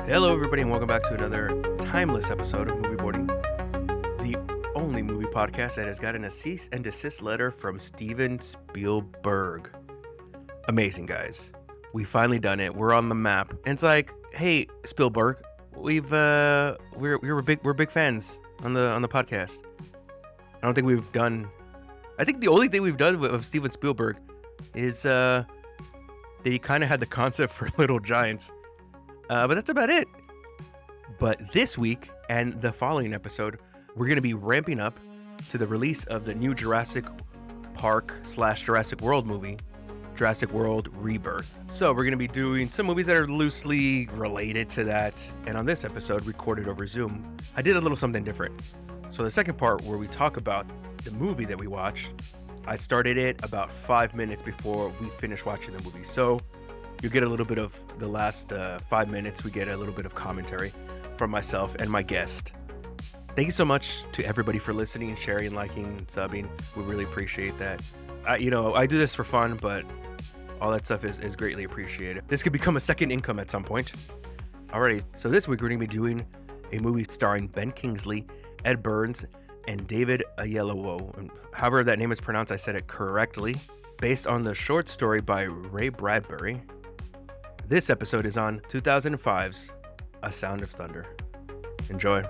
Hello, everybody, and welcome back to another timeless episode of Movie Boarding, the only movie podcast that has gotten a cease and desist letter from Steven Spielberg. Amazing, guys. We finally done it. We're on the map. And it's like, hey, Spielberg, we're big fans on the podcast. I don't think we've done. I think the only thing we've done of Steven Spielberg is that he kind of had the concept for Little Giants. But that's about it. But this week and the following episode, we're going to be ramping up to the release of the new Jurassic Park / Jurassic World movie, Jurassic World Rebirth. So we're going to be doing some movies that are loosely related to that. And on this episode, recorded over Zoom, I did a little something different. So the second part where we talk about the movie that we watched, I started it about 5 minutes before we finished watching the movie. So you get a little bit of the last 5 minutes. We get a little bit of commentary from myself and my guest. Thank you so much to everybody for listening, sharing, liking, and subbing. We really appreciate that. I do this for fun, but all that stuff is greatly appreciated. This could become a second income at some point. Alrighty, so this week we're going to be doing a movie starring Ben Kingsley, Ed Burns, and David Oyelowo. However that name is pronounced, I said it correctly. Based on the short story by Ray Bradbury. This episode is on 2005's A Sound of Thunder. Enjoy.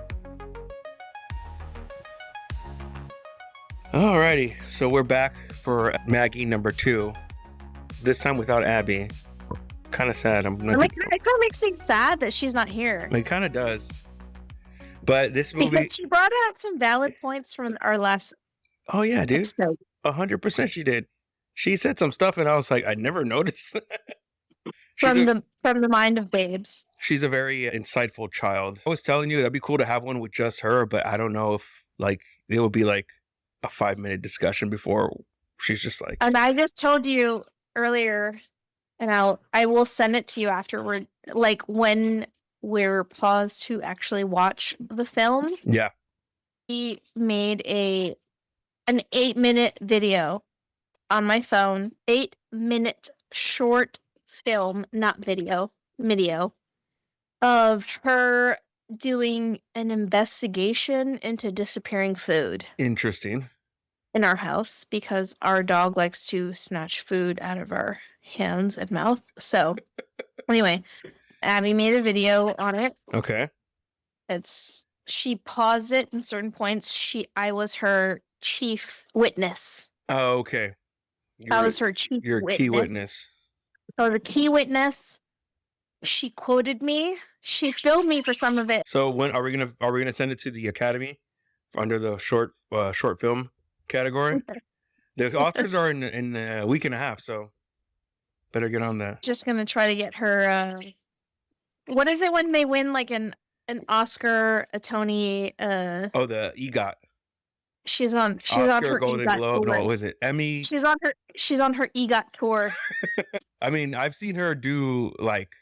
Alrighty, so we're back for Maggie number 2. This time without Abby. Kind of sad. It kind of makes me sad that she's not here. It kind of does. But this movie... Because she brought out some valid points from our last... Oh yeah, dude. episode. 100% she did. She said some stuff and I was like, I never noticed that. From the mind of babes. She's a very insightful child. I was telling you that'd be cool to have one with just her, but I don't know if it would be like a 5-minute discussion before she's just like. And I just told you earlier, and I will send it to you afterward. Like when we're paused to actually watch the film. Yeah. He made an 8-minute video on my phone. 8-minute short film, not video, of her doing an investigation into disappearing food. Interesting. In our house, because our dog likes to snatch food out of our hands and mouth. So anyway, Abby made a video on it. Okay. She paused it in certain points. I was her chief witness. Oh, okay. I was her chief Your witness. key witness. So the key witness, she quoted me. She filmed me for some of it. So when are we gonna send it to the Academy under the short film category? The authors are in a week and a half, so better get on that. Just gonna try to get her. What is it when they win like an Oscar, a Tony? Oh, the EGOT. She's on Oscar, her Golden EGOT Globe. tour. No, was it Emmy? She's on her EGOT tour. I mean, I've seen her do like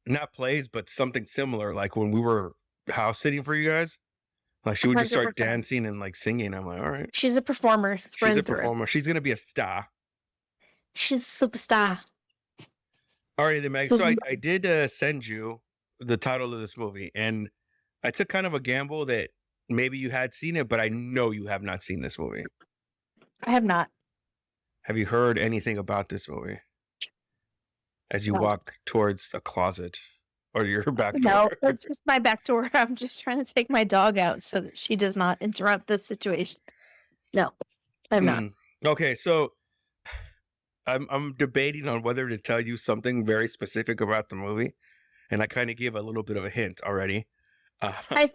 not plays, but something similar. Like when we were house sitting for you guys, like she would just start 100%. dancing and like singing. I'm like, all right. She's a performer. She's a performer. She's gonna be a star. She's a superstar. All right, then, Meg. So I did send you the title of this movie, and I took kind of a gamble that maybe you had seen it, but I know you have not seen this movie. I have not. Have you heard anything about this movie? As you walk towards a closet or your back door? No, that's just my back door. I'm just trying to take my dog out so that she does not interrupt this situation. No, I'm not. Okay, so I'm debating on whether to tell you something very specific about the movie, and I kind of gave a little bit of a hint already. I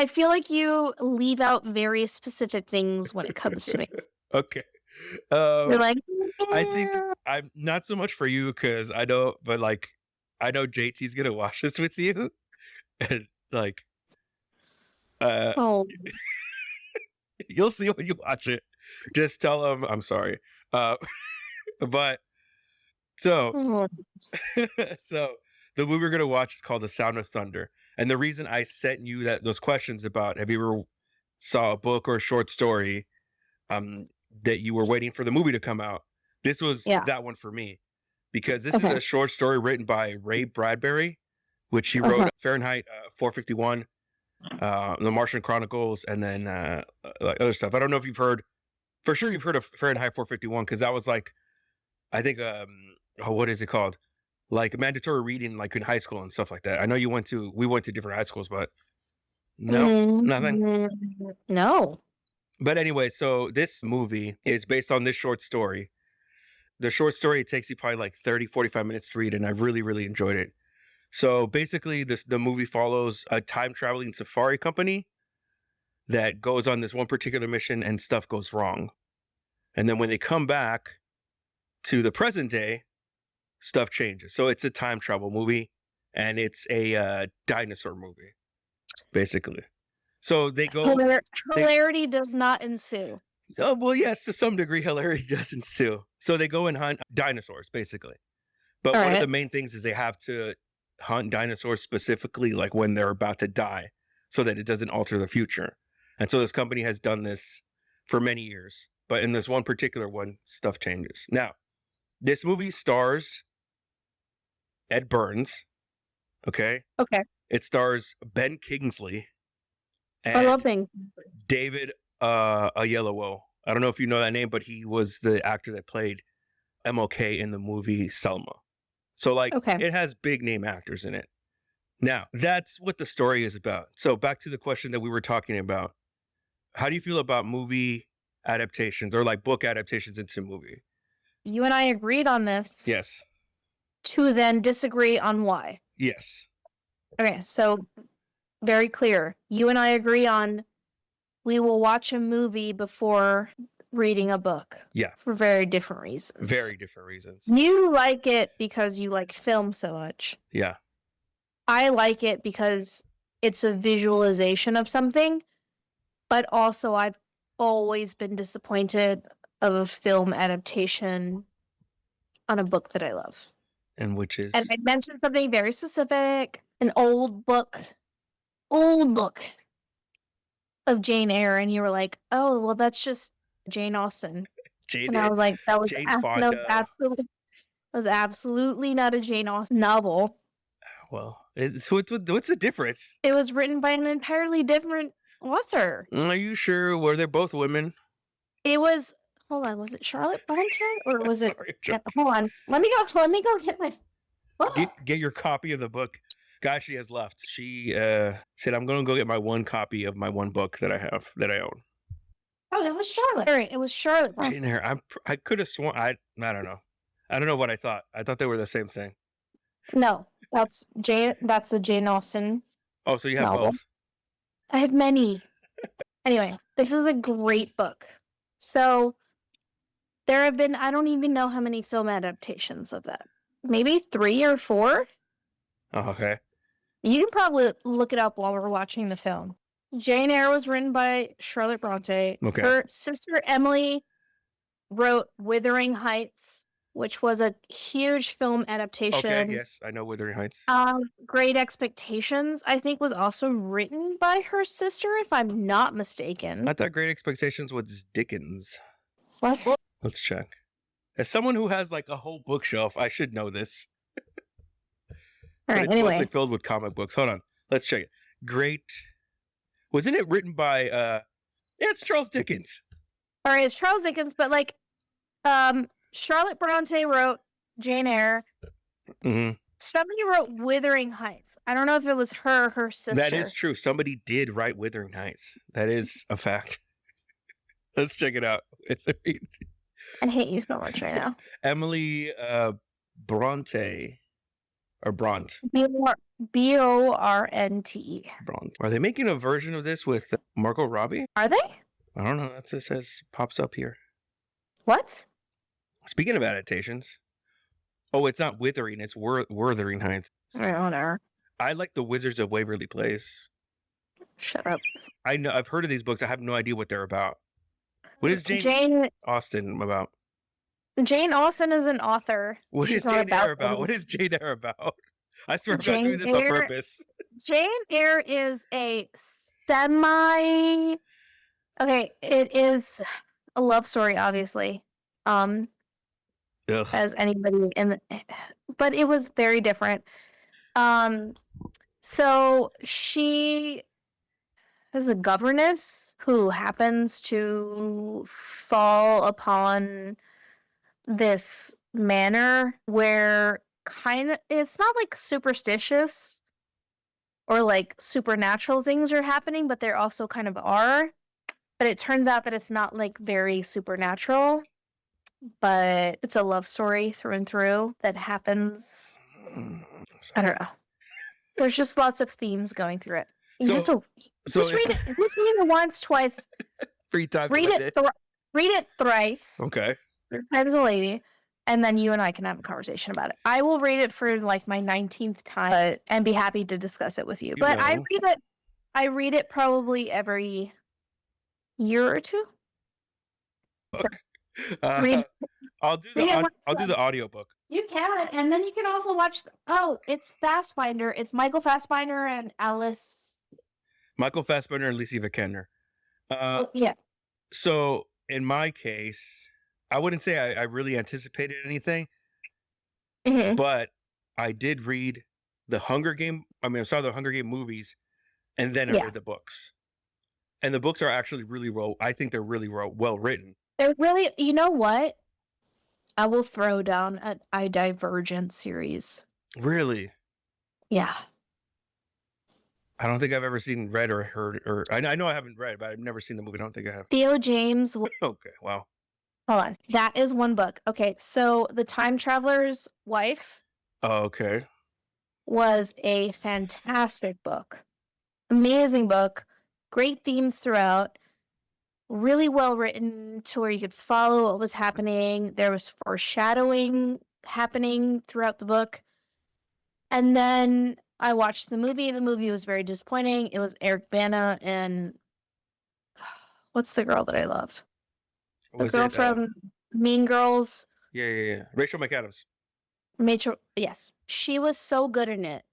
feel like you leave out very specific things when it comes to me. Okay. You're like, I think I'm not so much for you because I know JT's gonna watch this with you, and like, oh, you'll see when you watch it. Just tell him I'm sorry. But so so the movie we're gonna watch is called The Sound of Thunder, and the reason I sent you those questions about have you ever saw a book or a short story, that you were waiting for the movie to come out. This was that one for me, because this is a short story written by Ray Bradbury, which he wrote Fahrenheit 451, The Martian Chronicles, and then like other stuff. I don't know if you've heard, for sure you've heard of Fahrenheit 451, because that was like, I think, what is it called? Like mandatory reading, like in high school and stuff like that. I know we went to different high schools, but nothing. No. But anyway, so this movie is based on this short story. The short story, it takes you probably like 30, 45 minutes to read, and I really, really enjoyed it. So basically, the movie follows a time-traveling safari company that goes on this one particular mission, and stuff goes wrong. And then when they come back to the present day, stuff changes. So it's a time travel movie, and it's a dinosaur movie, basically. So they go... Hilarity does not ensue. Oh, well, yes, to some degree, hilarity does ensue. So they go and hunt dinosaurs, basically. But one of the main things is they have to hunt dinosaurs specifically, like when they're about to die, so that it doesn't alter the future. And so this company has done this for many years. But in this one particular one, stuff changes. Now, this movie stars Ed Burns. Okay? Okay. It stars Ben Kingsley. And I love Ben Kingsley. David Oyelowo. I don't know if you know that name, but he was the actor that played MOK in the movie Selma. So, like, it has big name actors in it. Now, that's what the story is about. So, back to the question that we were talking about. How do you feel about movie adaptations or like book adaptations into movie? You and I agreed on this. Yes. To then disagree on why. Yes. Okay, so very clear. You and I agree on we will watch a movie before reading a book. Yeah. For very different reasons. Very different reasons. You like it because you like film so much. Yeah. I like it because it's a visualization of something, but also I've always been disappointed of a film adaptation on a book that I love. And which is? And I mentioned something very specific, an old book of Jane Eyre, and you were like, oh, well, that's just Jane Austen. And I was like, that was absolutely not a Jane Austen novel. Well, what's the difference? It was written by an entirely different author. Are you sure? Were they both women? It was. Hold on. Was it Charlotte Bronte or was it? Hold on. Let me go get my. Get your copy of the book. Guys, she has left. She said, "I'm going to go get my one copy of my one book that I have that I own." Oh, it was Charlotte. All right, it was Charlotte. Jane Eyre. I could have sworn. I don't know. I don't know what I thought. I thought they were the same thing. No, that's Jane. That's a Jane Austen. Oh, so you have both? I have many. Anyway, this is a great book. So there have been, I don't even know how many film adaptations of that. Maybe 3 or 4. Oh, okay. You can probably look it up while we're watching the film. Jane Eyre was written by Charlotte Bronte. Okay. Her sister Emily wrote Wuthering Heights, which was a huge film adaptation. Okay, yes, I know Wuthering Heights. Great Expectations, I think, was also written by her sister, if I'm not mistaken. I thought Great Expectations was Dickens. Was it? Let's check. As someone who has like a whole bookshelf, I should know this. All right, it's mostly filled with comic books. Hold on, let's check it. Wasn't it written by? Yeah, it's Charles Dickens. All right, it's Charles Dickens, but like, Charlotte Bronte wrote Jane Eyre. Mm-hmm. Somebody wrote Wuthering Heights. I don't know if it was her or her sister. That is true. Somebody did write Wuthering Heights. That is a fact. Let's check it out. I hate you so much right now. Emily Bronte. Or Bront. B-O-R-N-T-E. Bront. Are they making a version of this with Margot Robbie? Are they? I don't know. That's what it says. Pops up here. What? Speaking of adaptations. Oh, it's not Withering. It's Wuthering Heights. All right, whatever. I like The Wizards of Waverly Place. Shut up. I know. I've heard of these books. I have no idea what they're about. What is Jane Austen about? Jane Austen is an author. What is Jane Eyre about? What is Jane Eyre about? I swear I'm not doing this on purpose. Jane Eyre is a semi... Okay, it is a love story, obviously. As anybody in the... But it was very different. So she is a governess who happens to fall upon this manor where it's not like superstitious or like supernatural things are happening, but there also kind of are. But it turns out that it's not like very supernatural, but it's a love story through and through that happens. I don't know. There's just lots of themes going through it. You have to just read it. Just read it once, twice. 3 times. Read it. Read it thrice. Okay. 3 times a lady, and then you and I can have a conversation about it. I will read it for like my 19th time, and be happy to discuss it with you. But I read it probably every year or two. I'll do the audiobook. You can, and then you can also watch. It's Fassbinder. It's Michael Fassbinder and Alice. Michael Fassbinder and Alicia Vikander. Yeah. So in my case, I wouldn't say I really anticipated anything, but I did read the Hunger Game. I saw the Hunger Game movies, and then I read the books. And the books are actually really well. I think they're really well written. They're really. You know what? I will throw down a Divergent series. Really? Yeah. I don't think I've ever seen, read, or heard, or I know I haven't read, but I've never seen the movie. I don't think I have. Theo James. Okay, wow. Hold on. That is one book. Okay, so The Time Traveler's Wife. Oh, okay. Was a fantastic book. Amazing book. Great themes throughout. Really well written to where you could follow what was happening. There was foreshadowing happening throughout the book. And then I watched the movie. The movie was very disappointing. It was Eric Bana and what's the girl that I loved? The girl from Mean Girls. Yeah. Rachel McAdams. Yes. She was so good in it.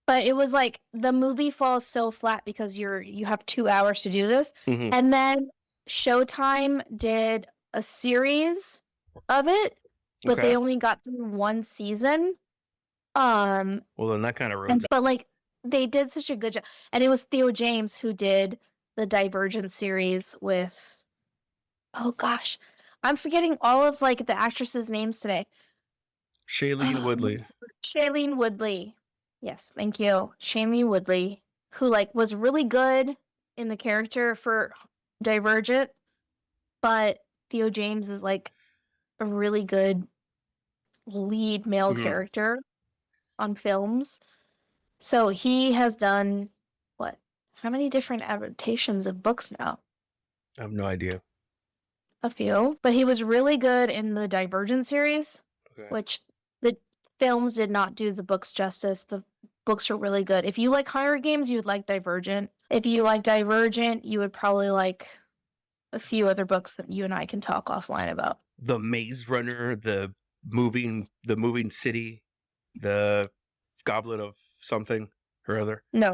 But it was like the movie falls so flat because you have 2 hours to do this. Mm-hmm. And then Showtime did a series of it, but they only got through 1 season. Well, then that kind of ruins it. But like they did such a good job. And it was Theo James who did the Divergent series with, oh gosh, I'm forgetting all of like the actresses' names today. Shailene Woodley. Shailene Woodley. Yes, thank you. Shailene Woodley, who like was really good in the character for Divergent, but Theo James is like a really good lead male character on films. So he has done how many different adaptations of books now? I have no idea. A few, but he was really good in the Divergent series, which the films did not do the books justice. The books are really good. If you like Hunger Games, you would like Divergent. If you like Divergent, you would probably like a few other books that you and I can talk offline about. The Maze Runner, the moving city, the Goblet of something or other. No,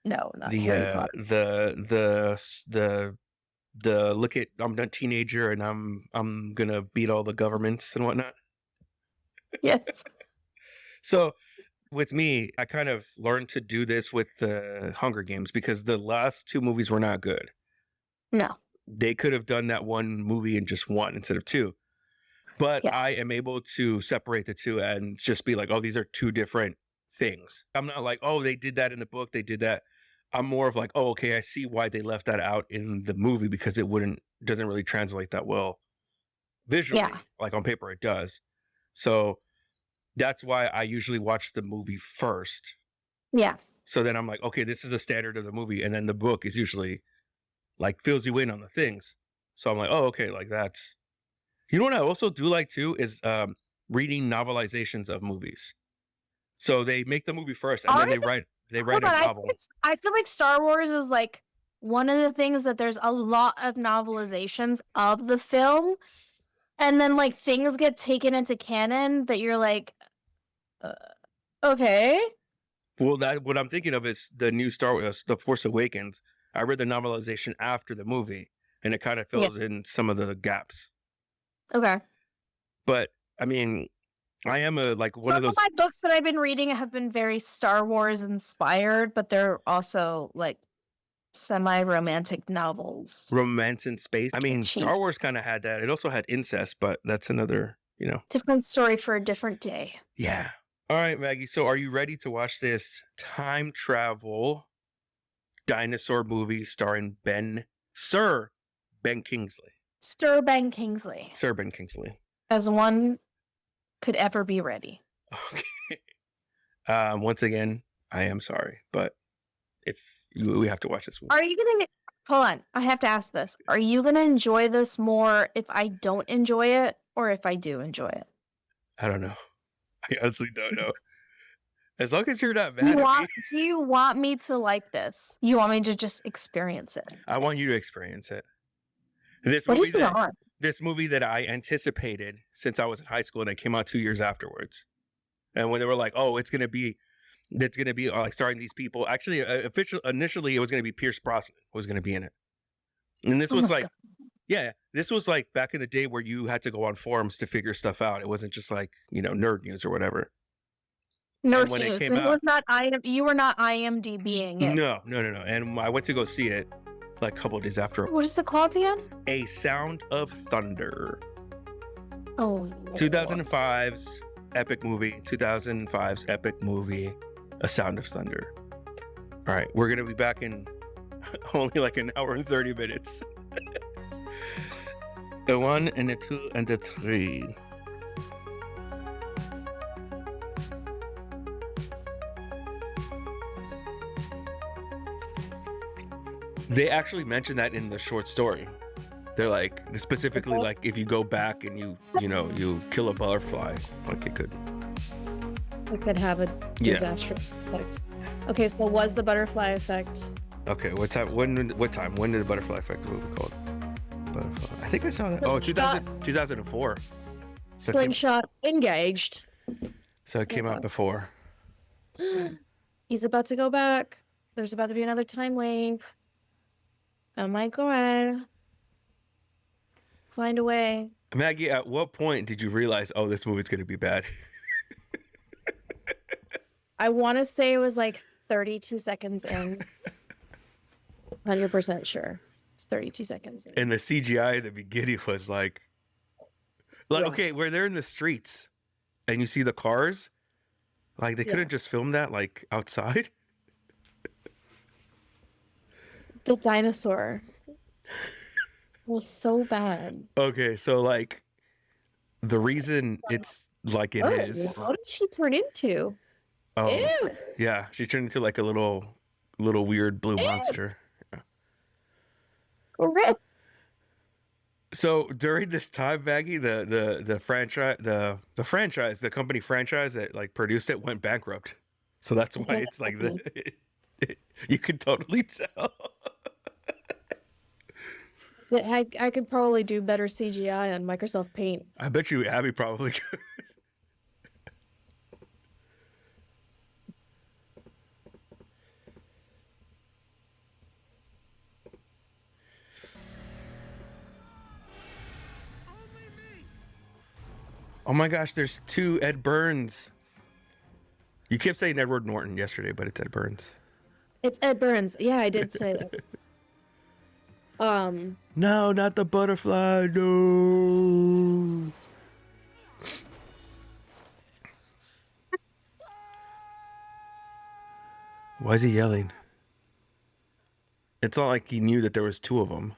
not Harry Potter. The look at, I'm a teenager and I'm gonna beat all the governments and whatnot. Yes. So with me, I kind of learned to do this with the Hunger Games because the last 2 movies were not good. No. They could have done that one movie in just 1 instead of 2. But I am able to separate the 2 and just be like, oh, these are 2 different things. I'm not like, oh, they did that in the book, they did that. I'm more of like, oh, okay, I see why they left that out in the movie because it doesn't really translate that well visually. Yeah. Like on paper it does. So that's why I usually watch the movie first. Yeah. So then I'm like, okay, this is a standard of the movie. And then the book is usually like fills you in on the things. So I'm like, oh, okay, like that's, you know what I also do like too is reading novelizations of movies. So they make the movie first and then they write a novel. I feel like Star Wars is like one of the things that there's a lot of novelizations of the film. And then like things get taken into canon that you're like, okay. Well, what I'm thinking of is the new Star Wars, The Force Awakens. I read the novelization after the movie, and it kind of fills in some of the gaps. Okay. But I mean, I am one Some of those. of my books that I've been reading have been very Star Wars inspired, but they're also like semi-romantic novels. Romance in space. I mean, Cheap. Star Wars kind of had that. It also had incest, but that's another, Different story for a different day. Yeah. All right, Maggie. So are you ready to watch this time travel dinosaur movie starring Sir Ben Kingsley? Sir Ben Kingsley. Sir Ben Kingsley. As one could ever be ready. Okay. Once again, I am sorry, but we have to watch this movie. Are you gonna hold on? I have to ask this. Are you gonna enjoy this more if I don't enjoy it or if I do enjoy it? I don't know. I honestly don't know. As long as you're not mad at me. Do you want me to like this? You want me to just experience it? I want you to experience it. This movie that I anticipated since I was in high school, and it came out 2 years afterwards. And when they were like, "Oh, it's gonna be like starring these people," actually, initially it was gonna be Pierce Brosnan was gonna be in it, and this was this was like back in the day where you had to go on forums to figure stuff out. It wasn't just like Nerd News or whatever. Nerd News. You were not IMDbing it. No. And I went to go see it like a couple of days after. What is it called again? A Sound of Thunder. Oh. 2005's epic movie. 2005's epic movie. A Sound of Thunder. All right, we're gonna be back in only like an hour and 30 minutes. The 1 and the 2 and the 3. They actually mentioned that in the short story. They're like, specifically, like if you go back and you kill a butterfly, like it could have a disaster effect. Okay, so was the butterfly effect? Okay, what time? When did the butterfly effect movie called? Butterfly. I think I saw that. Oh, 2004. Slingshot engaged. So it came out before. He's about to go back. There's about to be another time wave. Oh my god. Find a way. Maggie, at what point did you realize, oh, this movie's going to be bad? I want to say it was like 32 seconds in. 100% sure. It's 32 seconds in. And the CGI at the beginning was like okay, where they're in the streets and you see the cars, like they could have just filmed that like outside. The dinosaur was so bad. Okay, so like the reason it's like it is. What did she turn into? Oh, ew. Yeah, she turned into like a little weird blue monster. Yeah. Rip. So during this time, Maggie, the franchise, the company franchise that like produced it went bankrupt. So that's why it's like you could totally tell. I could probably do better CGI on Microsoft Paint. I bet you Abby probably could. Oh my gosh, there's 2 Ed Burns. You kept saying Edward Norton yesterday, but it's Ed Burns. It's Ed Burns. Yeah, I did say that. No, not the butterfly. No. Why is he yelling? It's not like he knew that there was 2 of them.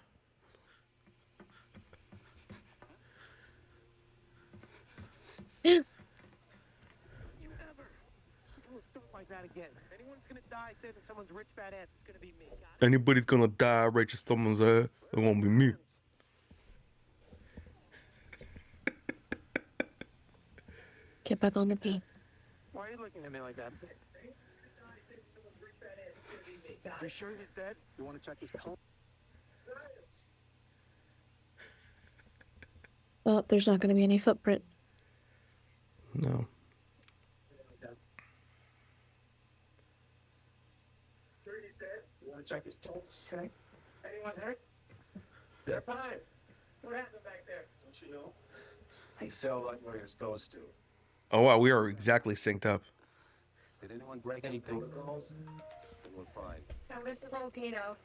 Anybody's gonna die right just someone's ass. It won't be me. Get back on the beat. Why are you looking at me like that? Are you sure he's dead? You want to check his pulse? Well, there's not going to be any footprint. No. Sure he's dead? You want to check his pulse? Okay. Anyone hurt? They're fine. What happened back there? Don't you know? He fell like where he was supposed to. Oh wow, we are exactly synced up. Did anyone break any protocols? Then we're fine. Now, where's the volcano?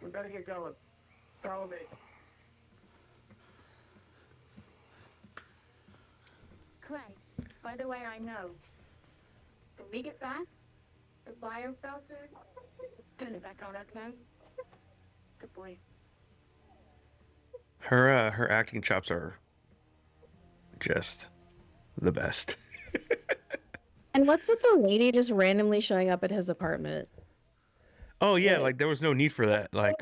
We better get going. Follow me. Clay, by the way, I know. When we get back, the biofilter, turn it back on, okay? Good boy. Her acting chops are just the best. And what's with the lady just randomly showing up at his apartment? Oh yeah, like there was no need for that. Like,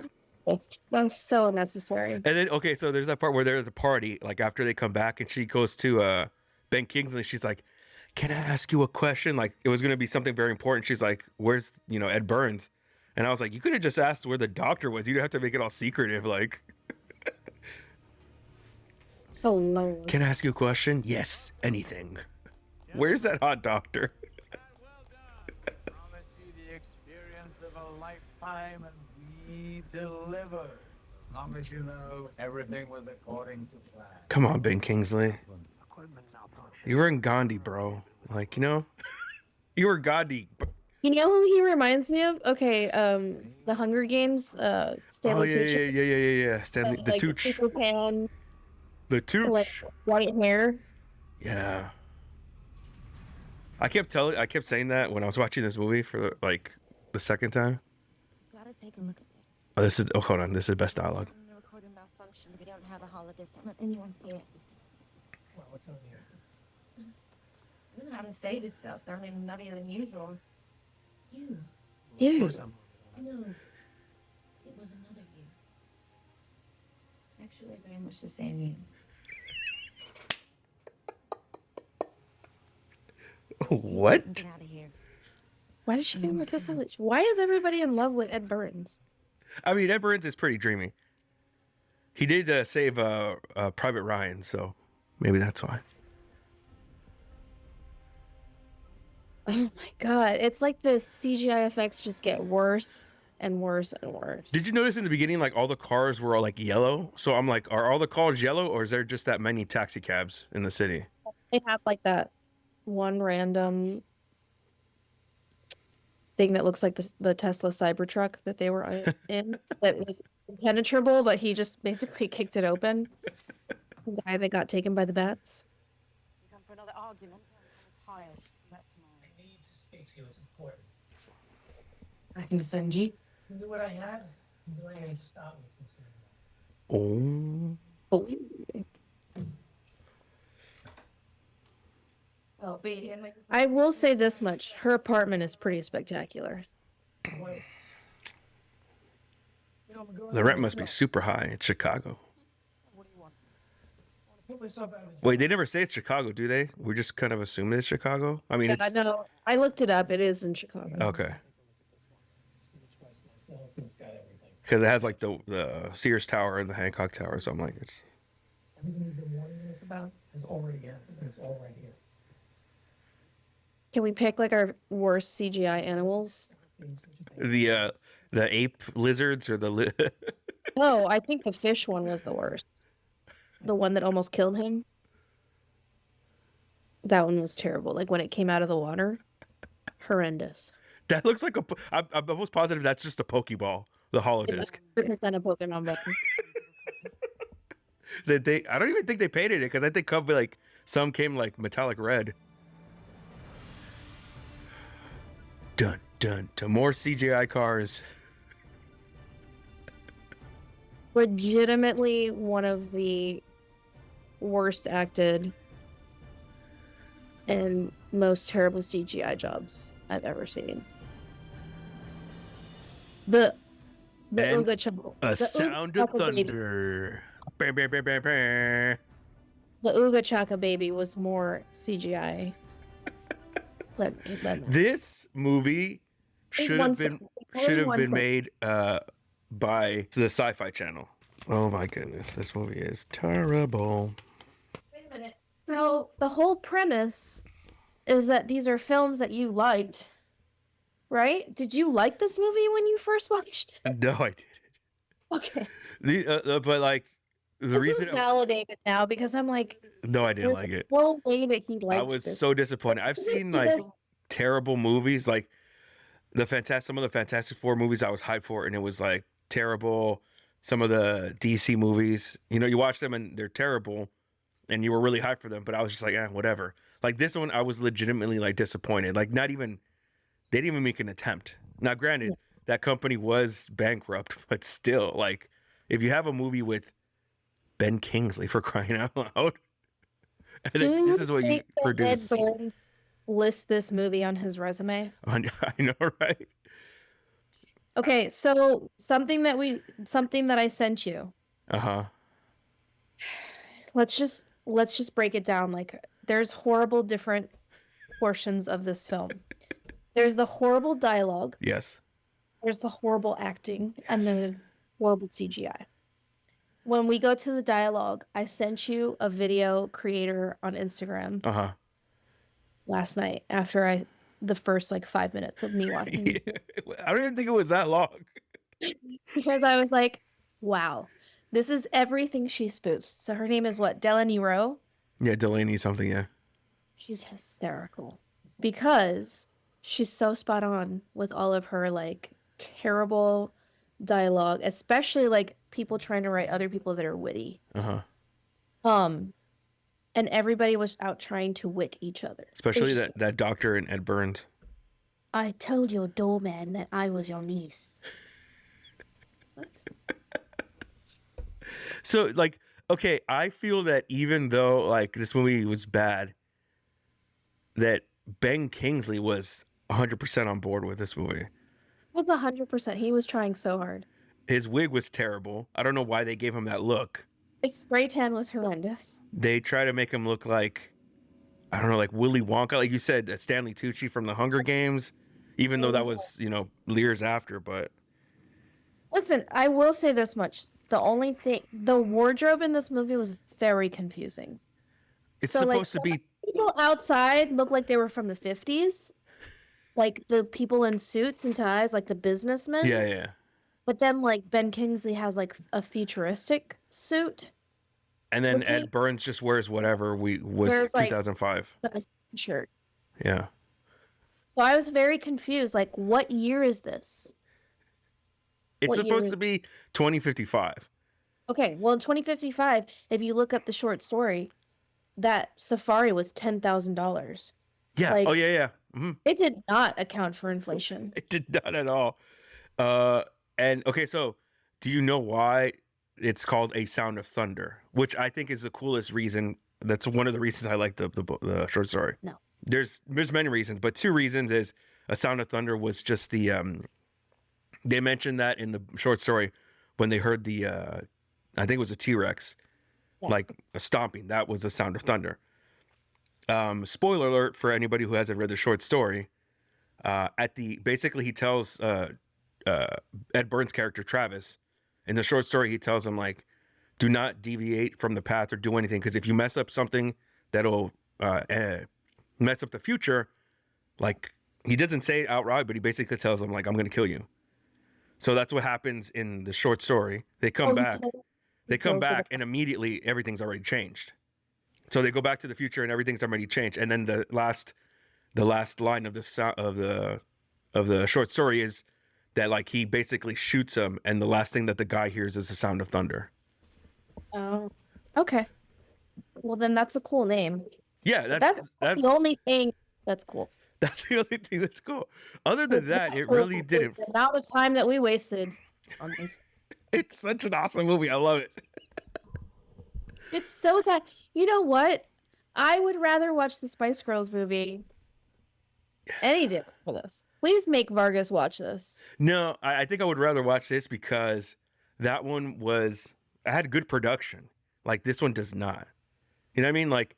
That's so unnecessary. and then okay, so there's that part where they're at the party, like after they come back, and she goes to Ben Kingsley. She's like, "Can I ask you a question?" Like it was gonna be something very important. She's like, "Where's Ed Burns?" And I was like, "You could have just asked where the doctor was. You didn't have to make it all secretive." Like, Oh no. "Can I ask you a question?" Yes, anything. Where's that hot doctor? Well done. Promise you the experience of a lifetime, and we deliver. As long as you know everything was according to plan. Come on, Ben Kingsley. Equipment malfunction. You were in Gandhi, bro. Like, you were Gandhi. You know who he reminds me of? Okay, the Hunger Games, Oh Stanley yeah, Tucci. yeah. Stanley, the Like Tooch. super pan, The Tooch. like white hair. Yeah. I kept saying that when I was watching this movie for the second time. Gotta take a look at this. Hold on, this is the best dialogue. The recording malfunctioned. We don't have a holodisc. Don't let anyone see it. Well, what's on here? I don't know how to say this without sounding nuttier than usual. You. Ew. No. It was another you. Actually, very much the same you. What? Get out of here. Why did she give him a kiss on the? Why is everybody in love with Ed Burns? I mean, Ed Burns is pretty dreamy. He did save Private Ryan, so maybe that's why. Oh my god, it's like the CGI effects just get worse and worse and worse. Did you notice in the beginning, like all the cars were all like yellow? So I'm like, are all the cars yellow, or is there just that many taxi cabs in the city? They have like that one random thing that looks like the Tesla Cybertruck that they were in that was impenetrable, but he just basically kicked it open. The guy that got taken by the bats. Come for another argument. I'm tired. Let I need to speak to you. It's important. I can send you. If you knew what I had, you knew anything to stop me from saying that. Oh. Well, be here. I will say this much: her apartment is pretty spectacular. Wait. You know, I'm going The rent must be super high. It's Chicago. what do you want? put myself out of Wait, they never say it's Chicago, do they? We're just kind of assuming it's Chicago. I mean, Yeah, it's no, I looked it up. It is in Chicago. okay seen it twice myself, and it's got everything. because it has like the Sears Tower and the Hancock Tower. So I'm like, it's Everything you've been warning us about has already happened, and it's all right here. Can we pick like our worst CGI animals? Being such a pain. the ape lizards or the Oh, I think the fish one was the worst. The one that almost killed him. That one was terrible. Like when it came out of the water, horrendous. that looks like I'm almost positive that's just a Pokeball, the It's holodisc. 100% a Pokemon button. I don't even think they painted it because I think some came like metallic red. Dun dun to more CGI cars. Legitimately one of the worst acted and most terrible CGI jobs I've ever seen. The And Ooga Chaka. A the sound Ooga of Chaka baby- thunder. Bah, bah, bah, bah, bah. The Ooga Chaka baby was more CGI. Let me. This movie should have been made by the Sci-Fi Channel. Oh my goodness, this movie is terrible. Wait a minute. So the whole premise is that these are films that you liked, right? Did you like this movie when you first watched it? No, I didn't. Okay. But like the reason validated now because I'm like, no, I didn't there's like it. no way that he liked I was this. so disappointed. I've seen like terrible movies, like some of the Fantastic Four movies I was hyped for, and it was like terrible. Some of the DC movies, you know, you watch them and they're terrible, and you were really hyped for them, but I was just like, whatever. Like this one, I was legitimately like disappointed. Like they didn't even make an attempt. Now, granted, that company was bankrupt, but still, like, if you have a movie with Ben Kingsley, for crying out loud, and this is what you produce. Ed Burns list this movie on his resume? I know, right? Okay, so something that I sent you. Uh-huh. Let's just break it down. Like, there's horrible different portions of this film. There's the horrible dialogue. Yes. There's the horrible acting, and then there's horrible CGI. When we go to the dialogue, I sent you a video creator on Instagram last night after the first like 5 minutes of me watching. Yeah. I don't even think it was that long. Because I was like, wow, this is everything she spoofs. So her name is what? Delaney Rowe? Yeah, Delaney something, yeah. She's hysterical because she's so spot on with all of her like terrible dialogue, especially like people trying to write other people that are witty. And everybody was out trying to wit each other. Especially that doctor and Ed Burns. I told your doorman that I was your niece. What? So like, okay, I feel that even though like this movie was bad, that Ben Kingsley was 100% on board with this movie. Was 100%. He was trying so hard. His wig was terrible. I don't know why they gave him that look. His spray tan was horrendous. They try to make him look like, I don't know, like Willy Wonka, like you said, Stanley Tucci from the Hunger Games, even though that was, you know, years after, but. Listen, I will say this much. The wardrobe in this movie was very confusing. It's supposed to be. People outside look like they were from the 50s. Like the people in suits and ties, like the businessmen. Yeah, yeah. But then like Ben Kingsley has like a futuristic suit. And then Ed Burns just wears whatever was 2005. Like, a shirt. Yeah. So I was very confused. Like, what year is this? It's supposed to be 2055. Okay, well, in 2055, if you look up the short story, that safari was $10,000. Yeah. Like, oh, yeah, yeah. Mm-hmm. It did not account for inflation. It did not at all. And okay, so do you know why it's called A Sound of Thunder? Which I think is the coolest reason. That's one of the reasons I like the short story. No. There's many reasons, but two reasons is A Sound of Thunder was just the they mentioned that in the short story when they heard the I think it was a T-Rex like stomping. That was the sound of thunder. Spoiler alert for anybody who hasn't read the short story. Basically he tells Ed Burns' character Travis in the short story, he tells him like, do not deviate from the path or do anything, because if you mess up something that'll mess up the future. Like, he doesn't say it outright, but he basically tells him like, I'm gonna kill you. So that's what happens in the short story. They come back and immediately everything's already changed. So they go back to the future and everything's already changed. And then the last line of the short story is that like he basically shoots him, and the last thing that the guy hears is the sound of thunder. Oh, okay. Well, then that's a cool name. Yeah, that's the only thing that's cool. That's the only thing that's cool. Other than that, it really didn't. The amount of time that we wasted on this. It's such an awesome movie. I love it. It's so sad. You know what? I would rather watch the Spice Girls movie any day for this. Please make Vargas watch this. No, I think I would rather watch this because that one had good production. Like this one does not. You know what I mean? Like,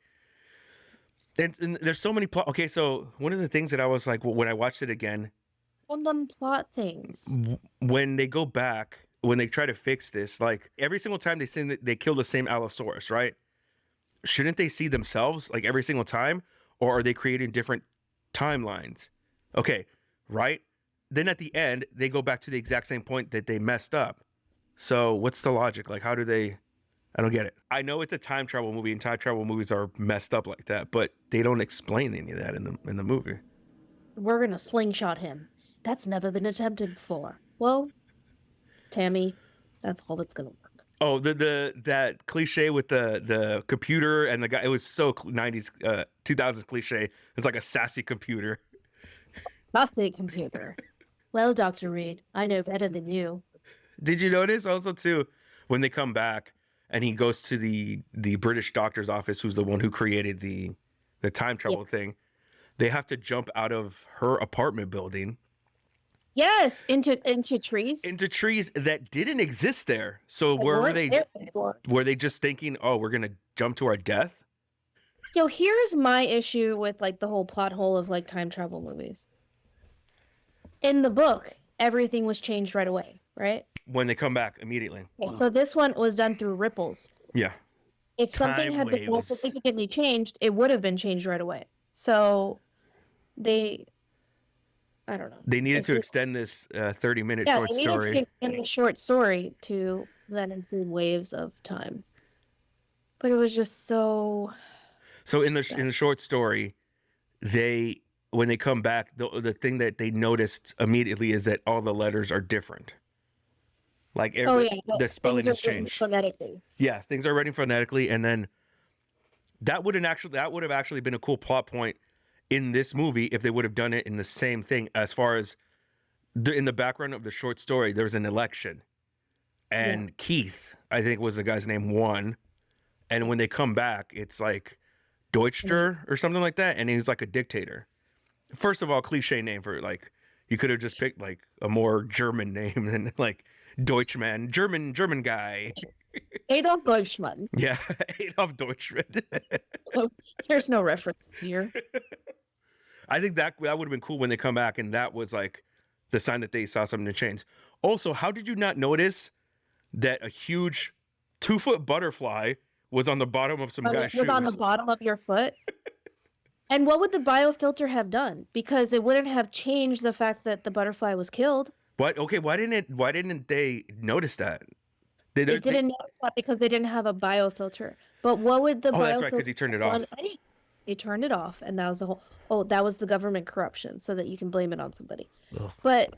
and there's so many plot. Okay, so one of the things that I was like, when I watched it again, on them plot things. When they go back, when they try to fix this, like every single time they say that they kill the same Allosaurus, right? Shouldn't they see themselves like every single time, or are they creating different timelines? Okay, right? Then at the end, they go back to the exact same point that they messed up. So what's the logic? Like, how do they? I don't get it. I know it's a time travel movie, and time travel movies are messed up like that, but they don't explain any of that in the movie. We're gonna slingshot him. That's never been attempted before. Well, Tammy, that's all that's gonna work. Oh, that cliche with the computer and the guy. It was so 90s, 2000s cliche. It's like a sassy computer. Sassy computer. Well, Dr. Reed, I know better than you. Did you notice also too when they come back and he goes to the British doctor's office, who's the one who created the time travel thing? They have to jump out of her apartment building. Yes, into trees. Into trees that didn't exist there. So were they just thinking, oh, we're gonna jump to our death? So here's my issue with like the whole plot hole of like time travel movies. In the book, everything was changed right away, right? When they come back immediately. So this one was done through ripples. Yeah. If something had been more significantly changed, it would have been changed right away. So I don't know. They needed to extend this 30-minute short story. Yeah, they needed to extend the short story to then include waves of time. But it was just so. So in the short story, when they come back, the thing that they noticed immediately is that all the letters are different. Like the spelling has changed phonetically. Yeah, things are written phonetically, and then that would have actually been a cool plot point in this movie if they would have done it in the same thing. As far as in the background of the short story, there was an election, and Keith, I think was the guy's name, won, and when they come back, it's like Deutscher or something like that, and he's like a dictator. First of all, cliche name for like you could have just picked like a more German name than like Deutschman, German guy. Adolf Deutschmann. Yeah, Adolf Deutschmann. So there's no reference here. I think that would have been cool when they come back, and that was like the sign that they saw something to change. Also, how did you not notice that a huge 2-foot butterfly was on the bottom of some guy's shoes? Was on the bottom of your foot? And what would the biofilter have done? Because it wouldn't have changed the fact that the butterfly was killed. What? Okay, why didn't they notice that? They didn't notice that because they didn't have a biofilter. But what would the biofilter? Oh, that's right, because he turned it off. He turned it off, and that was the whole. Oh, that was the government corruption, so that you can blame it on somebody. Ugh. But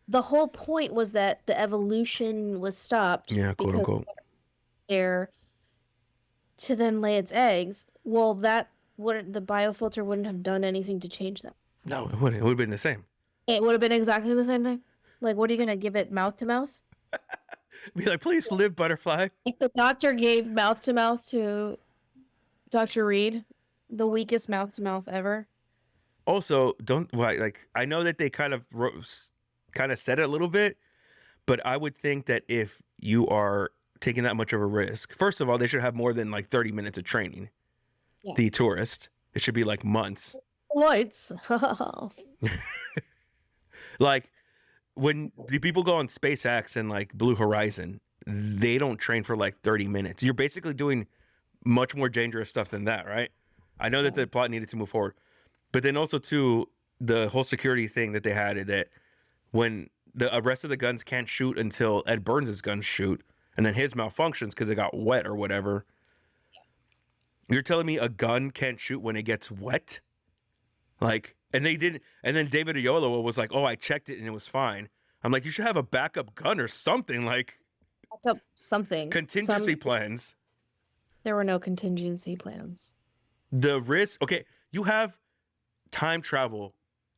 the whole point was that the evolution was stopped. Yeah, quote unquote. There to then lay its eggs. Well, the biofilter wouldn't have done anything to change that. No, it wouldn't. It would have been the same. It would have been exactly the same thing. Like, what are you gonna give it mouth to mouth? Be like, please live, butterfly. If the doctor gave mouth to mouth to Dr. Reed, the weakest mouth to mouth ever. Also, I know that they kind of said it a little bit, but I would think that if you are taking that much of a risk, first of all, they should have more than like 30 minutes of training. Yeah. The tourist, it should be like months. Lights. Like when the people go on SpaceX and like Blue Horizon, they don't train for like 30 minutes. You're basically doing much more dangerous stuff than that, right? I know that the plot needed to move forward, but then also too, the whole security thing that they had, that when the rest of the guns can't shoot until Ed Burns' guns shoot, and then his malfunctions because it got wet or whatever. You're telling me a gun can't shoot when it gets wet? Like, and they didn't. And then David Oyelowo was like, "Oh, I checked it and it was fine." I'm like, you should have a backup gun or something, like backup something. Contingency plans. There were no contingency plans. The risk. Okay, you have time travel,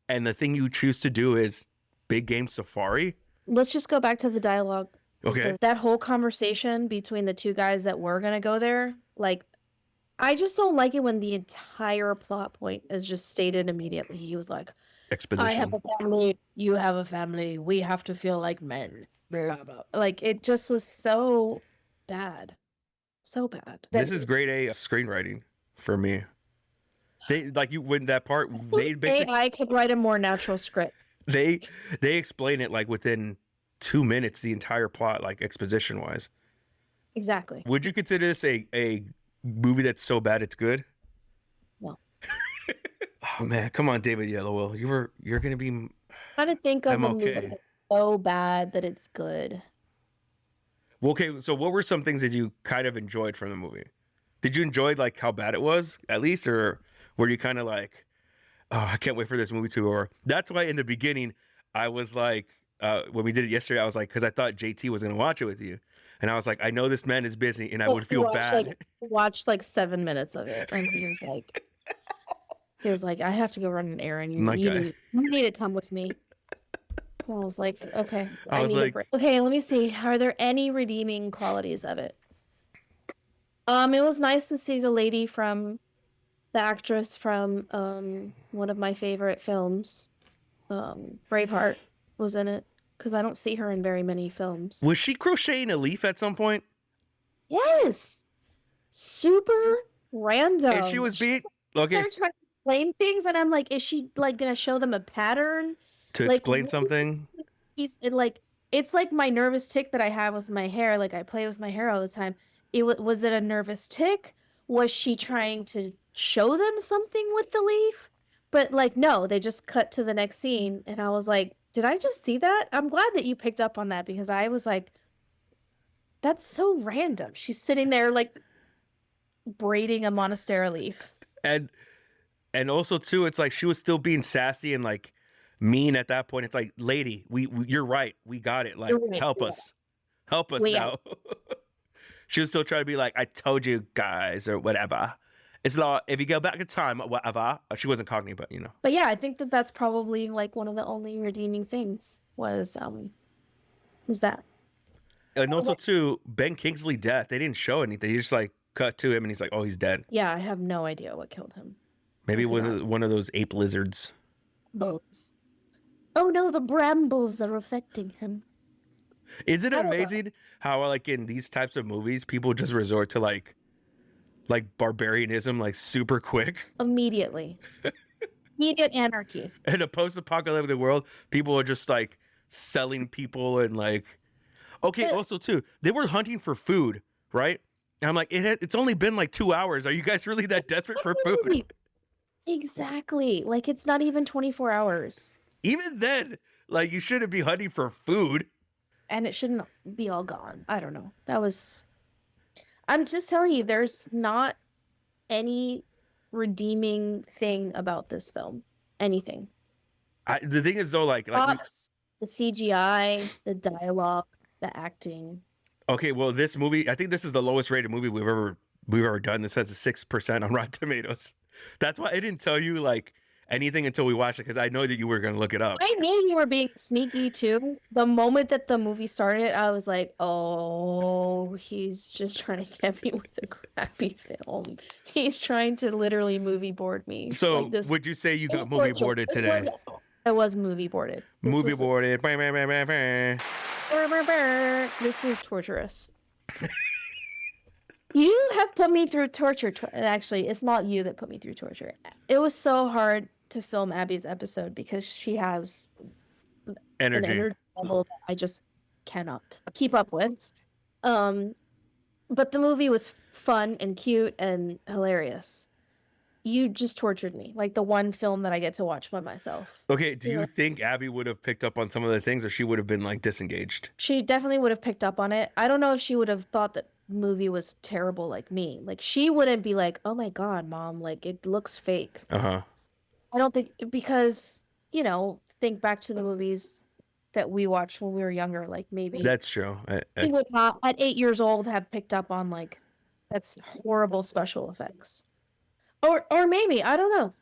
and the thing you choose to do is big game safari. Let's just go back to the dialogue. Okay. That whole conversation between the two guys that were gonna go there, like, I just don't like it when the entire plot point is just stated immediately. He was like, exposition. I have a family, you have a family, we have to feel like men. Blah, blah. Like, it just was so bad. So bad. This is grade A screenwriting for me. They when that part, they basically, AI could write a more natural script. They explain it like within 2 minutes, the entire plot, like exposition wise. Exactly. Would you consider this a movie that's so bad it's good? No. Oh man, come on, David Oyelowo. You're gonna be. I'm trying to think of a movie that's so bad that it's good. Well, okay, so what were some things that you kind of enjoyed from the movie? Did you enjoy like how bad it was, at least, or were you kind of like, oh, I can't wait for this movie to? Or that's why in the beginning I was like, when we did it yesterday, I was like, because I thought JT was gonna watch it with you, and I was like, I know this man is busy, and I would feel bad. Watched like 7 minutes of it, and he was like, I have to go run an errand. You need to come with me. I was like, okay, I need a break. Okay, let me see. Are there any redeeming qualities of it? It was nice to see the actress from one of my favorite films, Braveheart, was in it, because I don't see her in very many films. Was she crocheting a leaf at some point? Yes, super random. And she was being okay. They're trying to explain things, and I'm like, is she like gonna show them a pattern to explain something? It's like my nervous tick that I have with my hair. Like I play with my hair all the time. Was it a nervous tick? Was she trying to show them something with the leaf? But like, no, they just cut to the next scene, and I was like, did I just see that? I'm glad that you picked up on that, because I was like, that's so random. She's sitting there like braiding a monstera leaf. And also too, it's like she was still being sassy and like mean at that point. It's like, lady, you're right. We got it. Like, right, help us now. She was still trying to be like, I told you guys, or whatever. It's like, if you go back in time, whatever. She wasn't Cockney, but you know. But yeah, I think that's probably like one of the only redeeming things was that. And also too, Ben Kingsley death. They didn't show anything. He just like cut to him, and he's like, oh, he's dead. Yeah, I have no idea what killed him. Maybe it was one of those ape lizards. Boats. Oh no, the brambles are affecting him. Isn't it amazing how like in these types of movies people just resort to like barbarianism like super quick? Immediately. Immediate anarchy. In a post-apocalyptic world, people are just like selling people and like also too, they were hunting for food, right? And I'm like, it's only been like 2 hours. Are you guys really that desperate for food? Exactly. Like it's not even 24 hours. Even then, like you shouldn't be hunting for food. And it shouldn't be all gone. I don't know. I'm just telling you, there's not any redeeming thing about this film. Anything. The thing is though, like props, the CGI, the dialogue, the acting. Okay, well, this movie, I think this is the lowest rated movie we've ever done. This has a 6% on Rotten Tomatoes. That's why I didn't tell you like anything until we watched it, because I know that you were going to look it up. I knew you were being sneaky too. The moment that the movie started, I was like, oh, he's just trying to get me with a crappy film. He's trying to literally movie board me. So like would you say you got movie boarded today? I was movie boarded. Boarded. This was torturous. You have put me through torture. Actually, it's not you that put me through torture. It was so hard to film Abby's episode because she has energy. An energy level that I just cannot keep up with. But the movie was fun and cute and hilarious. You just tortured me, like the one film that I get to watch by myself. Okay, do you think Abby would have picked up on some of the things, or she would have been like disengaged? She definitely would have picked up on it. I don't know if she would have thought that movie was terrible like me. Like she wouldn't be like, oh my god, mom, like it looks fake. I don't think, because think back to the movies that we watched when we were younger. Like maybe that's true. She would not at 8 years old have picked up on like that's horrible special effects. Or maybe, I don't know.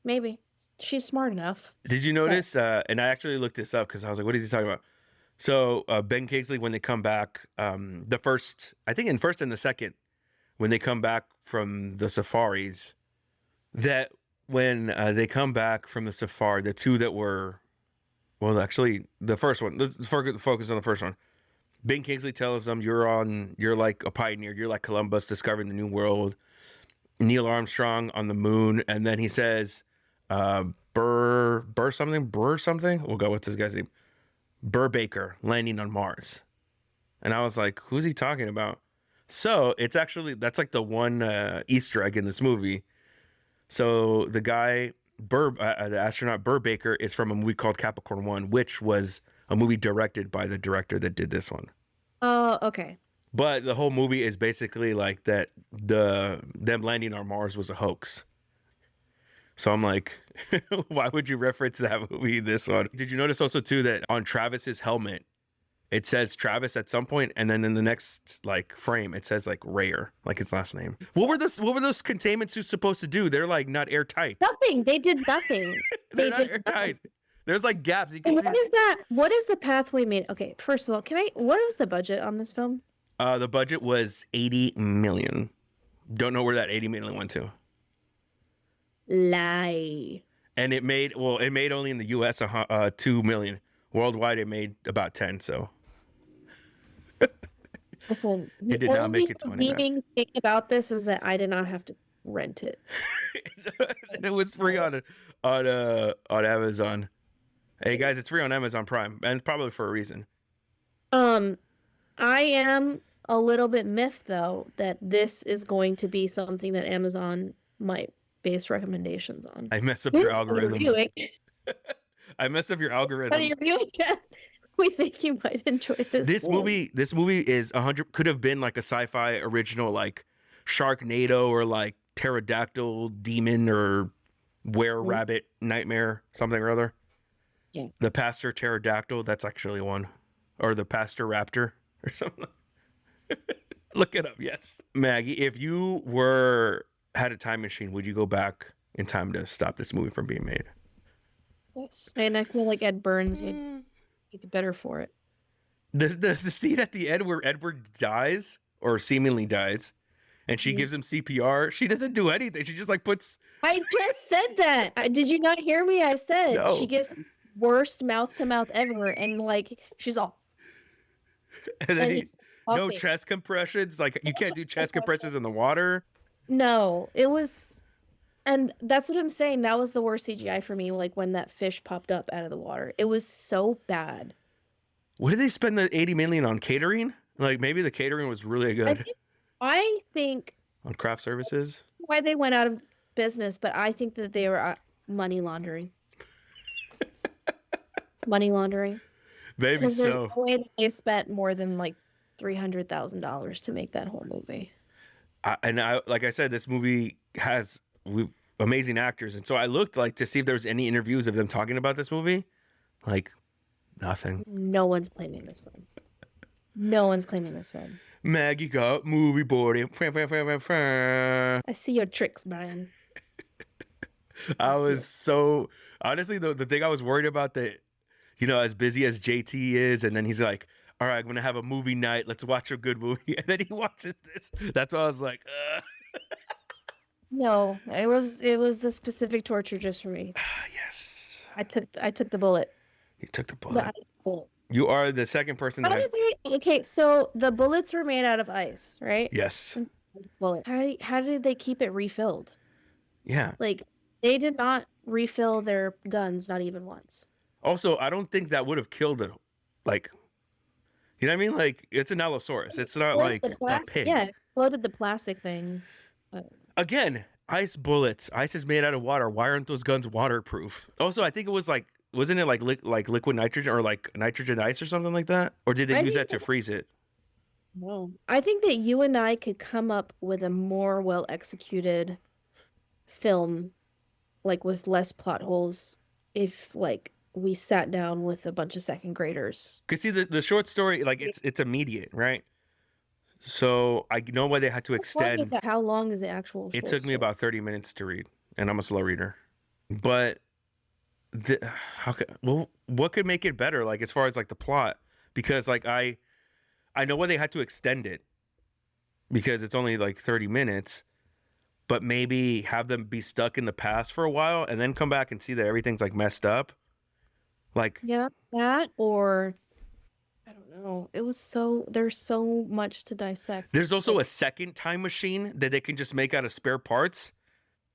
Maybe she's smart enough. Did you notice? And I actually looked this up because I was like, what is he talking about? So Ben Kingsley, when they come back, the first and the second, when they come back from the safaris, that when they come back from the safari, the two that were, well, actually the first one, let's focus on the first one. Ben Kingsley tells them, you're like a pioneer. You're like Columbus discovering the new world. Neil Armstrong on the moon. And then he says, Burr something. We'll go with this guy's name. Burr Baker landing on Mars. And I was like, who's he talking about? So it's actually, that's like the one Easter egg in this movie. So the guy, the astronaut Burr Baker, is from a movie called Capricorn 1, which was a movie directed by the director that did this one. Oh, okay. But the whole movie is basically like that them landing on Mars was a hoax. So I'm like, why would you reference that movie, this one? Did you notice also too that on Travis's helmet, it says Travis at some point, and then in the next like frame, it says like Rayer, like his last name. What were those containment suits supposed to do? They're like not airtight. Nothing. They did nothing. They're They not did airtight. There's like gaps. You can What see. is that? What is the pathway made? Okay, first of all, what was the budget on this film? The budget was 80 million. Don't know where that 80 million went to. Lie. And it made only in the U.S. 2 million. Worldwide, it made about 10. So Listen, It did not make it 20 back. redeeming thing about this is that I did not have to rent it. it was free on Amazon. Hey guys, it's free on Amazon Prime, and probably for a reason. I am a little bit miffed though that this is going to be something that Amazon might base recommendations on. I messed up your Vince, what are you algorithm. doing? I messed up your What are algorithm. you doing, Jeff? We think you might enjoy this. This one. movie is 100 could have been like a sci-fi original, like Sharknado or like pterodactyl demon or were-rabbit nightmare, something or other. Yeah. The pastor pterodactyl, that's actually one. Or the pastor raptor or something. Look it up, yes. Maggie, if you had a time machine, would you go back in time to stop this movie from being made? Yes. And I feel like Ed Burns would be better for it. The scene at the end where Edward dies or seemingly dies, and she gives him CPR. She doesn't do anything. She just like puts. I just said that. Did you not hear me? I said No. she gives worst mouth to mouth ever, and like she's all. And then he's no talking. chest compressions. Like you can't do chest compressions in the water. No, it was, and that's what I'm saying. That was the worst CGI for me. Like when that fish popped up out of the water, it was so bad. What did they spend the 80 million on catering? Like maybe the catering was really good I think on craft services. why they went out of business, but I think that they were money laundering. Money laundering. Maybe Because there's so. no way that they spent more than like $300,000 to make that whole movie. Like I said, this movie has amazing actors, and so I looked like to see if there was any interviews of them talking about this movie. Like nothing. No one's claiming this one. No one's claiming this one. Maggie got movie boarding. I see your tricks, Brian. I was so honestly the thing I was worried about, that as busy as JT is, and then he's like, all right, I'm gonna have a movie night, let's watch a good movie, and then he watches this. That's why I was like, No, it was a specific torture just for me. yes, I took the bullet. you took the The bullet. ice bullet. You are the second person that How did they? Okay, so the bullets were made out of ice, right? yes, Bullet. How did they keep it refilled? yeah. Like they did not refill their guns, not even once. Also, I don't think that would have killed it. Like, you know what I mean? Like, it's an Allosaurus. It's not like The a pig. Yeah, it exploded the plastic thing. Again, ice bullets. Ice is made out of water. Why aren't those guns waterproof? Also, I think it was like, wasn't it like liquid nitrogen or like nitrogen ice or something like that? Or did they I use think that to freeze it? No. I think that you and I could come up with a more well executed film, like with less plot holes, if like we sat down with a bunch of second graders. Cause see, the short story, like it's immediate, right? So I know why they had to extend. How long is the actual? It short took me story? about 30 minutes to read, and I'm a slow reader. But what could make it better? Like as far as like the plot, because like I know why they had to extend it, because it's only like 30 minutes. But maybe have them be stuck in the past for a while and then come back and see that everything's like messed up. Like Yeah, that or I don't know. There's so much to dissect. there's also a second time machine that they can just make out of spare parts.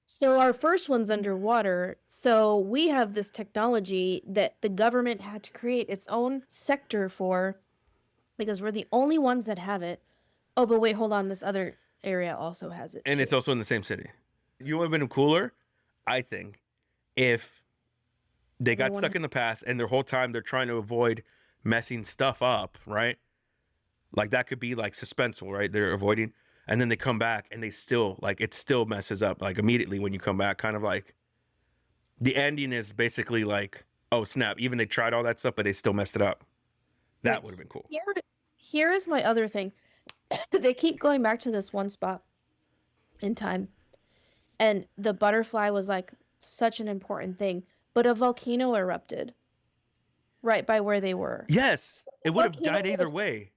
So our first one's underwater. So we have this technology that the government had to create its own sector for because we're the only ones that have it. Oh, but wait, hold on. This other area also has it. And too. it's also in the same city. You would have been cooler, I think, if they got stuck in the past and their whole time they're trying to avoid messing stuff up, right? Like that could be like suspenseful, right? They're avoiding, and then they come back and they still like it still messes up like immediately when you come back. Kind of like the ending is basically like, oh snap! Even they tried all that stuff, but they still messed it up. That would have been cool. Here is my other thing. They keep going back to this one spot in time, and the butterfly was like such an important thing, but a volcano erupted right by where they were. Yes, it would have died either way.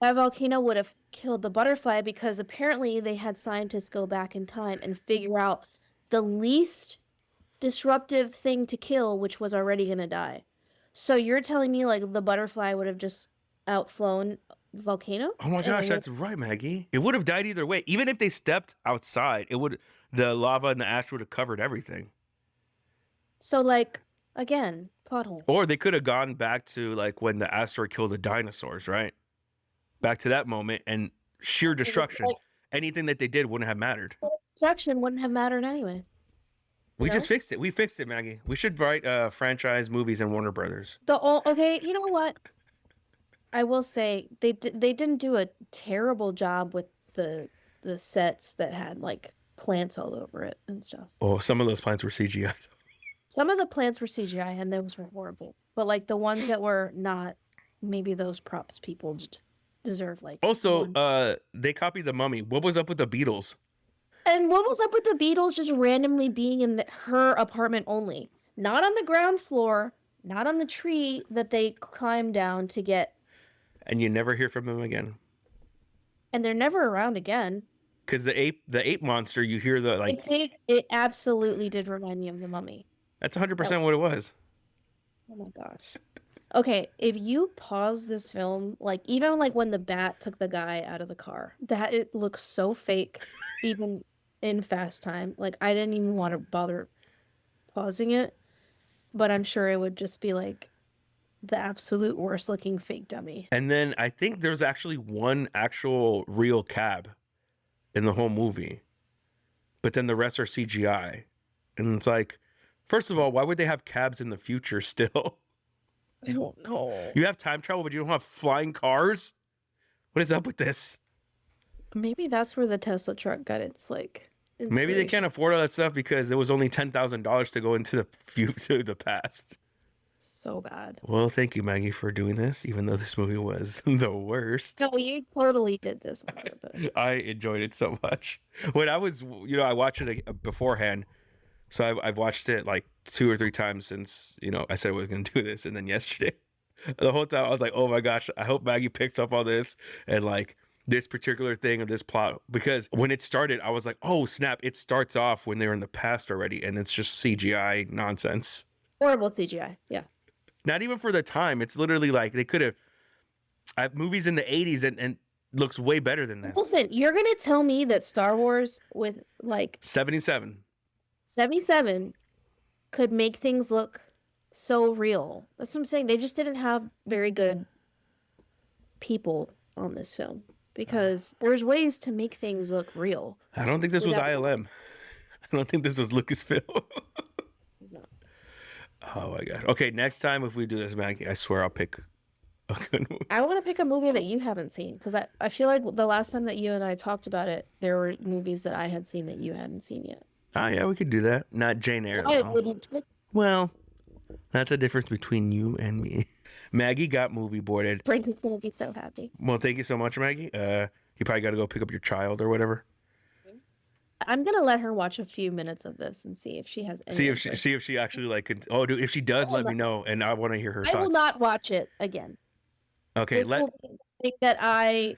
That volcano would have killed the butterfly because apparently they had scientists go back in time and figure out the least disruptive thing to kill, which was already going to die. So you're telling me like the butterfly would have just outflown the volcano? Oh my gosh, that's right, Maggie. It would have died either way. Even if they stepped outside, the lava and the ash would have covered everything. So like, again, plot hole. Or they could have gone back to like when the asteroid killed the dinosaurs, right? Back to that moment and sheer destruction. Anything that they did wouldn't have mattered. Destruction wouldn't have mattered anyway. We just fixed it. We fixed it, Maggie. We should write franchise movies in Warner Brothers. Okay, you know what? I will say they didn't do a terrible job with the sets that had like plants all over it and stuff. Oh, some of those plants were CGI. Some of the plants were CGI and those were horrible. But like the ones that were not, maybe those props people just deserve like. Also, they copied The Mummy. What was up with the Beatles? And what was up with the Beatles just randomly being in her apartment only? Not on the ground floor, not on the tree that they climbed down to get. And you never hear from them again. And they're never around again. Because the ape monster, you hear the like. It absolutely did remind me of The Mummy. That's 100% what it was. Oh my gosh. Okay, if you pause this film, like even like when the bat took the guy out of the car, that it looks so fake, even in fast time. Like I didn't even want to bother pausing it, but I'm sure it would just be like the absolute worst looking fake dummy. And then I think there's actually one actual real cab in the whole movie, but then the rest are CGI. And it's like, first of all, why would they have cabs in the future still? I don't know. You have time travel, but you don't have flying cars? What is up with this? Maybe that's where the Tesla truck got its like inspiration. Maybe they can't afford all that stuff because there was only $10,000 to go into the past. So bad. Well, thank you, Maggie, for doing this, even though this movie was the worst. No, you totally did this on purpose. I enjoyed it so much. When I was, I watched it beforehand. So I've watched it like 2 or 3 times since, I said I was going to do this. And then yesterday, the whole time I was like, oh my gosh, I hope Maggie picks up all this and like this particular thing or this plot. Because when it started, I was like, oh snap, it starts off when they're in the past already. And it's just CGI nonsense. Horrible CGI. Yeah. Not even for the time. It's literally like they could have movies in the 80s and looks way better than this. Listen, you're going to tell me that Star Wars with like 77 could make things look so real. That's what I'm saying. They just didn't have very good people on this film because there's ways to make things look real. I don't think this was ILM. I don't think this was Lucasfilm. It's not. Oh my gosh. Okay, next time if we do this, Maggie, I swear I'll pick a good movie. I want to pick a movie that you haven't seen because I feel like the last time that you and I talked about it, there were movies that I had seen that you hadn't seen yet. Oh yeah, we could do that. Not Jane Eyre. I wouldn't. Well, that's a difference between you and me. Maggie got movie boarded. Brandon's gonna be so happy. Well, thank you so much, Maggie. You probably got to go pick up your child or whatever. I'm gonna let her watch a few minutes of this and see if she has any. See if she actually like. Oh, dude, if she does, let me know, and I want to hear her thoughts. I will not watch it again. Okay, this will be a thing that I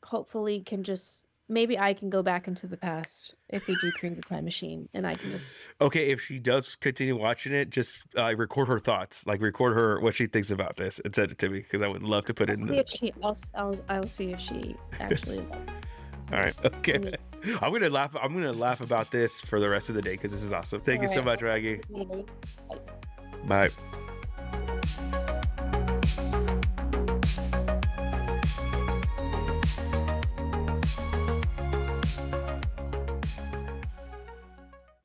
hopefully can just. Maybe I can go back into the past if we do Cream the Time Machine, and I can just. Okay, if she does continue watching it, just record her thoughts. Like record her what she thinks about this and send it to me because I would love to put it in. I'll see if she actually. All right. Okay. I'm gonna laugh. I'm gonna laugh about this for the rest of the day because this is awesome. Thank you so much, Maggie. Bye.